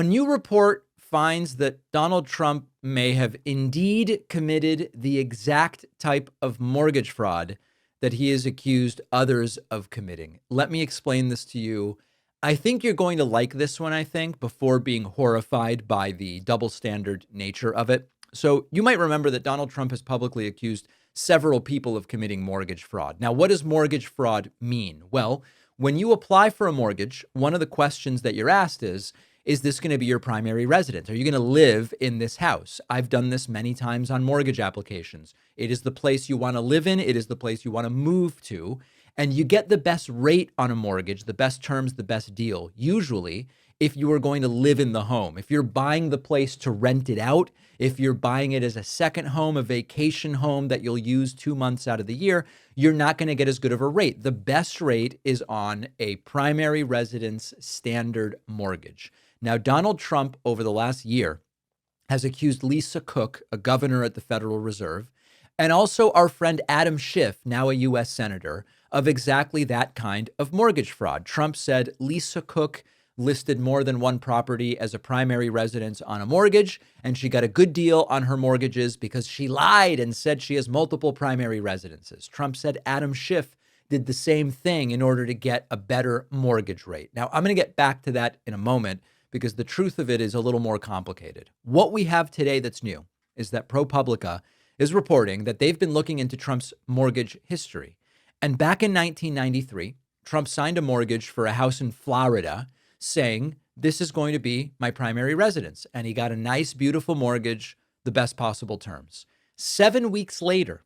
A new report finds that Donald Trump may have indeed committed the exact type of mortgage fraud that he has accused others of committing. Let me explain this to you. I think you're going to like this one, before being horrified by the double standard nature of it. So you might remember that Donald Trump has publicly accused several people of committing mortgage fraud. Now, what does mortgage fraud mean? Well, when you apply for a mortgage, one of the questions that you're asked is this going to be your primary residence? Are you going to live in this house? I've done this many times on mortgage applications. It is the place you want to live in. It is the place you want to move to. And you get the best rate on a mortgage, the best terms, the best deal, usually if you are going to live in the home. If you're buying the place to rent it out, if you're buying it as a second home, a vacation home that you'll use 2 months out of the year, you're not going to get as good of a rate. The best rate is on a primary residence standard mortgage. Now, Donald Trump, over the last year, has accused Lisa Cook, a governor at the Federal Reserve, and also our friend Adam Schiff, now a U.S. senator, of exactly that kind of mortgage fraud. Trump said Lisa Cook listed more than one property as a primary residence on a mortgage, and she got a good deal on her mortgages because she lied and said she has multiple primary residences. Trump said Adam Schiff did the same thing in order to get a better mortgage rate. Now, I'm going to get back to that in a moment because the truth of it is a little more complicated. What we have today that's new is that ProPublica is reporting that they've been looking into Trump's mortgage history. And back in 1993, Trump signed a mortgage for a house in Florida saying, this is going to be my primary residence. And he got a nice, beautiful mortgage, the best possible terms. 7 weeks later,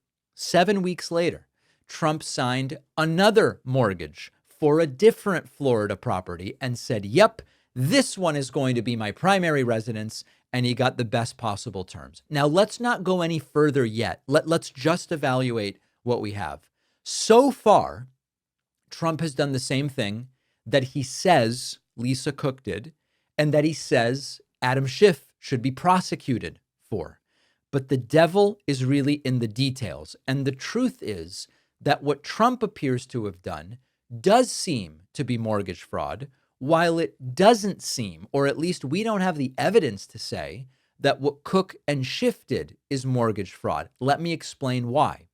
Trump signed another mortgage for a different Florida property and said, yep, this one is going to be my primary residence, and he got the best possible terms. Now, let's not go any further yet. Let's just evaluate what we have. So far, Trump has done the same thing that he says Lisa Cook did, and that he says Adam Schiff should be prosecuted for. But the devil is really in the details. And the truth is that what Trump appears to have done does seem to be mortgage fraud, while it doesn't seem, or at least we don't have the evidence to say, that what Cook and Schiff did is mortgage fraud. Let me explain why.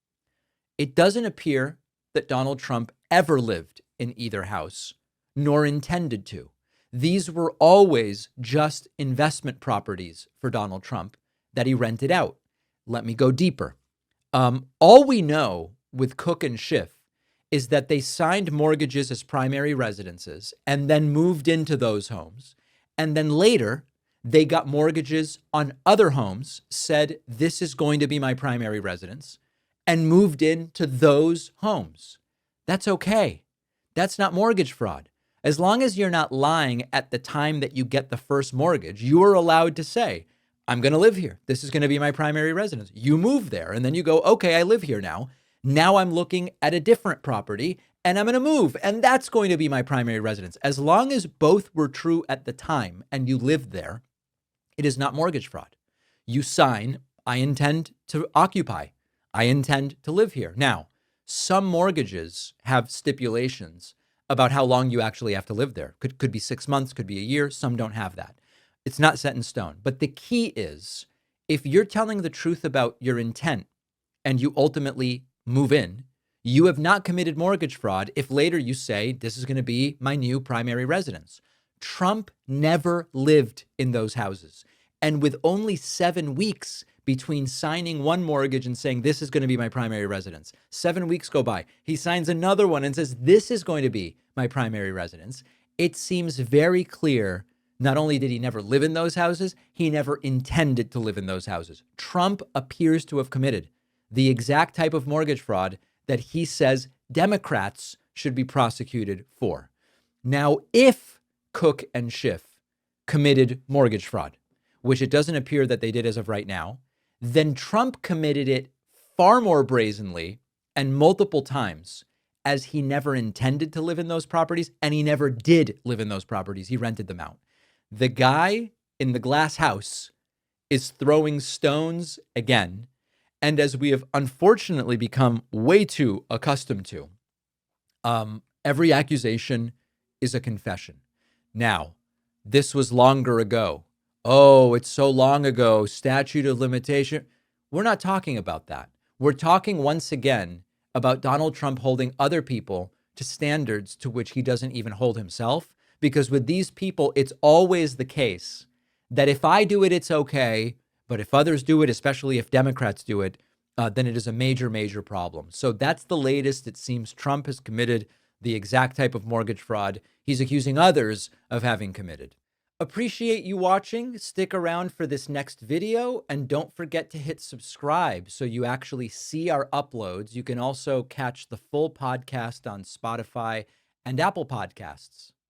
It doesn't appear that Donald Trump ever lived in either house, nor intended to. These were always just investment properties for Donald Trump that he rented out. Let me go deeper. All we know with Cook and Schiff is that they signed mortgages as primary residences and then moved into those homes. And then later, they got mortgages on other homes, said, this is going to be my primary residence, and moved into those homes. That's okay. That's not mortgage fraud. As long as you're not lying at the time that you get the first mortgage, you are allowed to say, I'm going to live here. This is going to be my primary residence. You move there, and then you go, okay, I live here now. Now I'm looking at a different property and I'm going to move, and that's going to be my primary residence. As long as both were true at the time and you lived there, it is not mortgage fraud. You sign, I intend to occupy. I intend to live here. Now, some mortgages have stipulations about how long you actually have to live there. Could be 6 months, could be a year. Some don't have that. It's not set in stone. But the key is, if you're telling the truth about your intent and you ultimately move in, you have not committed mortgage fraud if later you say, this is going to be my new primary residence. Trump never lived in those houses. And with only 7 weeks between signing one mortgage and saying, this is going to be my primary residence, 7 weeks go by. He signs another one and says, this is going to be my primary residence. It seems very clear. Not only did he never live in those houses, he never intended to live in those houses. Trump appears to have committed the exact type of mortgage fraud that he says Democrats should be prosecuted for. Now, if Cook and Schiff committed mortgage fraud, which it doesn't appear that they did as of right now, then Trump committed it far more brazenly and multiple times, as he never intended to live in those properties, and he never did live in those properties. He rented them out. The guy in the glass house is throwing stones again. And as we have unfortunately become way too accustomed to, every accusation is a confession. Now, this was longer ago. Oh, it's so long ago, statute of limitation. We're not talking about that. We're talking once again about Donald Trump holding other people to standards to which he doesn't even hold himself. Because with these people, it's always the case that if I do it, it's okay. But if others do it, especially if Democrats do it, then it is a major, major problem. So that's the latest. It seems Trump has committed the exact type of mortgage fraud he's accusing others of having committed. Appreciate you watching. Stick around for this next video and don't forget to hit subscribe so you actually see our uploads. You can also catch the full podcast on Spotify and Apple Podcasts.